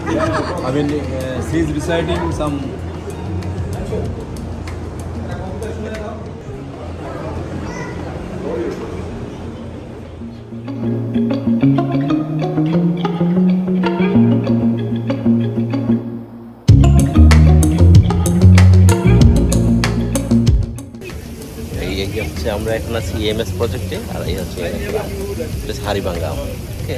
I mean, she's reciting some. আমরা এখন আছি EMS প্রজেক্টে আর এই হচ্ছে হাড়িভাঙ্গা ওকে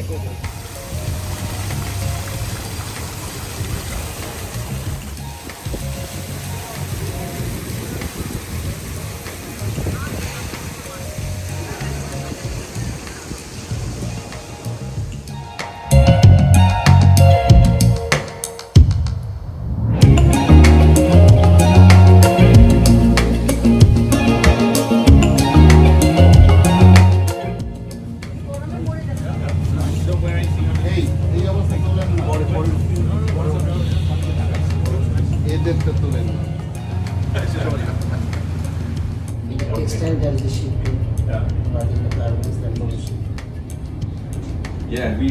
Yeah, we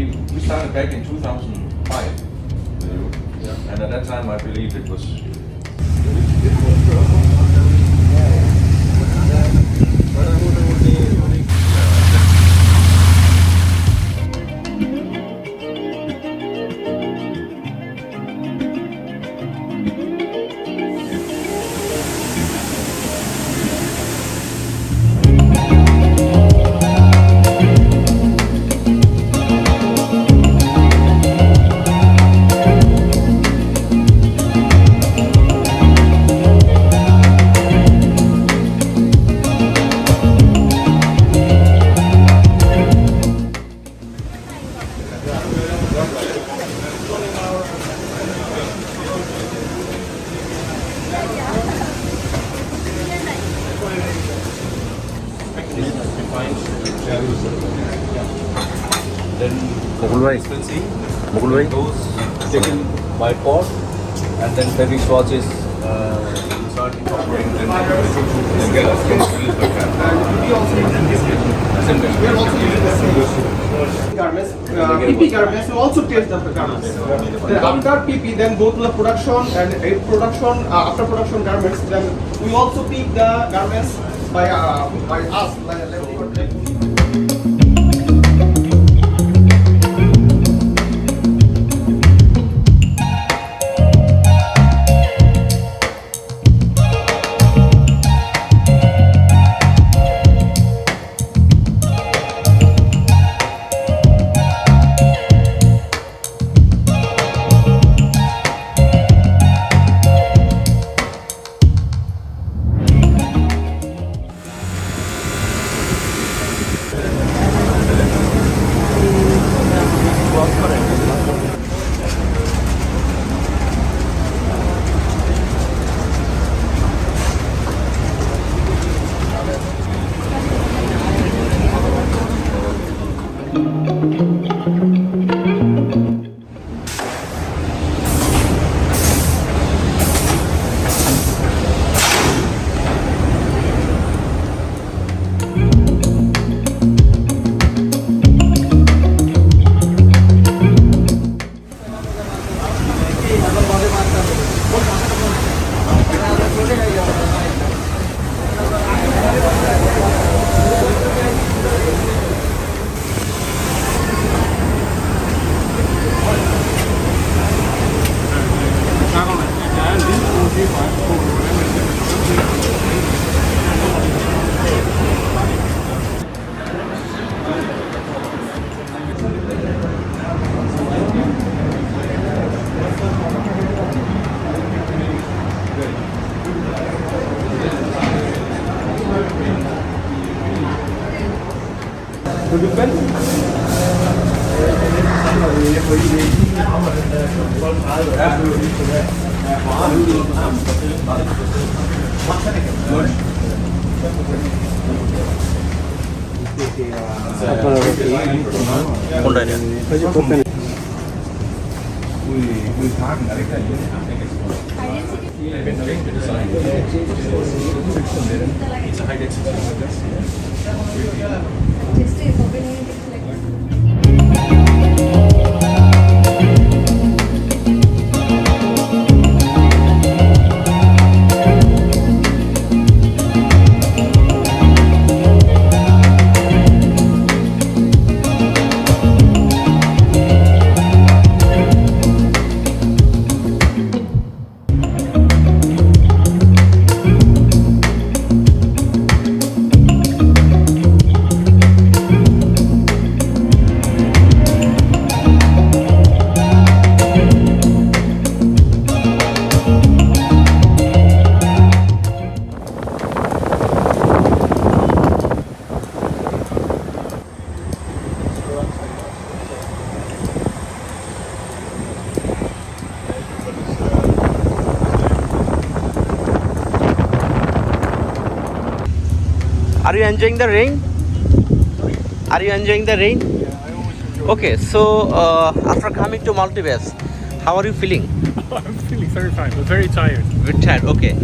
started back in 2005, and at that time I believe it was. Then Mugul bhai those taken by port, and then fabric swatches start incorporating them. Garments, PP garments, we also test the garments. Then after PP, then go to the production, and after production garments, then we also pick the garments by us, like কোনটা নিয়ে Are you enjoying the rain? Are you enjoying the rain? Yeah, I always enjoy Okay, so after coming to Multifabs, how are you feeling? I'm feeling very fine, but very tired. Bit tired. Okay.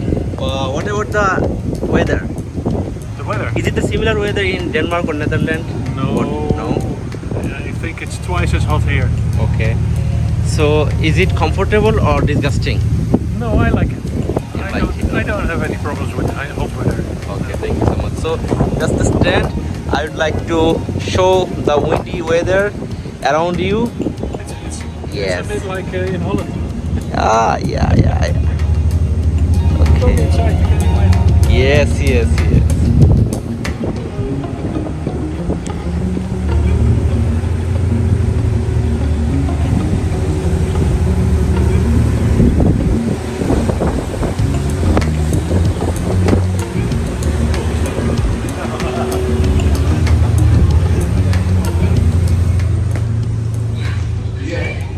What about the weather? The weather? Is it the similar weather in Denmark or Netherlands? No. No. I think it's twice as hot here. Okay. So is it comfortable or disgusting? No, I like it. I I don't have any problems with hot weather. Okay, thank you so much. So just the stand. I would like to show the windy weather around you. It's Yes. a bit like in Holland. Yeah. Go Okay. inside, you can imagine. Yes.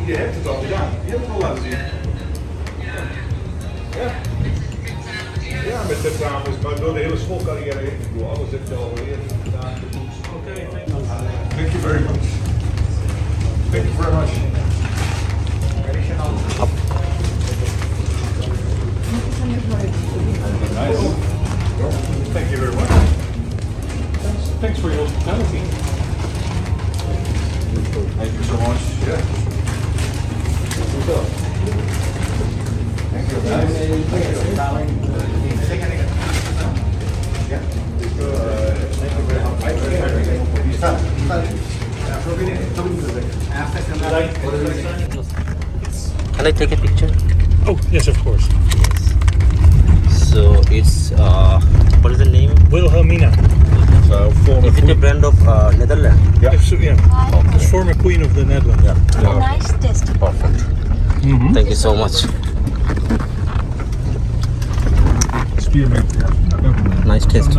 Je hebt het al, ja. Je hebt het al laten zien. Ja, met de tafels, maar door de hele schoolcarrière heen. Ik bedoel, alles heb je al eerder gedaan. Oké, thank you very much. Thank you very much. Nice. Thank you very much. Thanks for your hospitality. Thank you so much. Yeah. Thank Can I take a picture? Oh, yes, of course. So it's what is the name? Wilhelmina. So, former Is it a brand of Netherlands? Yeah. Yeah. It's former queen of the Netherlands. A nice test. Perfect. Thank you so much. Spearmint, ja. Nice taste.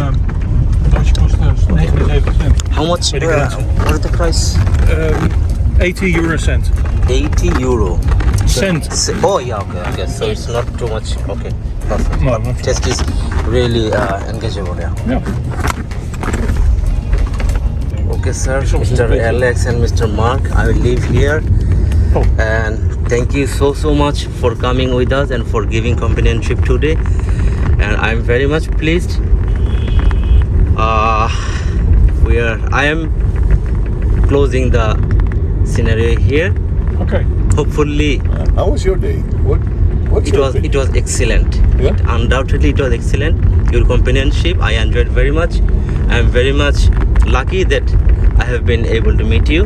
Doosje kost 79 cent. How much? Very good. What is the price? 80 euro cent. 80 euro. Cent. Oh yeah, okay. So it's not too much. Okay, perfect. No, But not too taste is really engageable. Yeah. Yeah. Okay, sir. It's also Mr. good. Alex and Mr. Mark, I will leave here. Oh. And thank you so much for coming with us and for giving companionship today. And I'm very much pleased. I am closing the scenario here. Okay. Hopefully, How was your day? What's your opinion? it was excellent. Yeah? Undoubtedly, it was excellent. Your companionship, I enjoyed very much. I'm very much lucky that I have been able to meet you.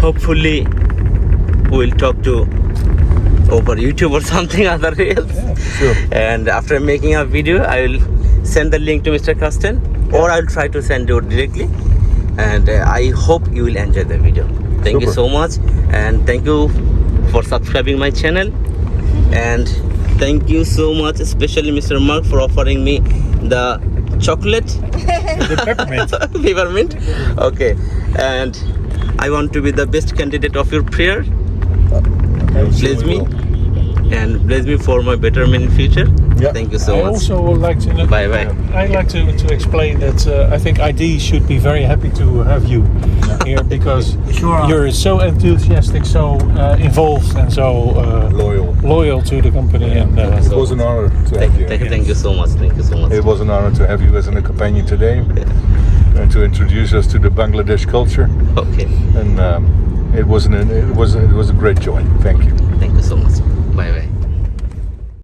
Hopefully, we'll talk to over YouTube or something other else. Yeah, sure. And after making a video, I will send the link to Mr. Karsten, or I'll try to send you directly. And I hope you will enjoy the video. Thank you Super. so much, and thank you for subscribing my channel. And thank you so much, especially Mr. Mark, for offering me the chocolate. The peppermint. Peppermint. Okay, and I want to be the best candidate of your prayer. Bless me and bless me for my betterment in future. Yeah. Thank you so I much. also would like to. Bye bye. I'd like to explain that I think ID should be very happy to have you here because you're so enthusiastic, so involved, and so loyal to the company. And It was an honor to have you. Thank you so much. Thank you so much. It was an honor to have you as a companion today and to introduce us to the Bangladesh culture. Okay. And it was a great joy. Thank you. Thank you so much. Bye bye.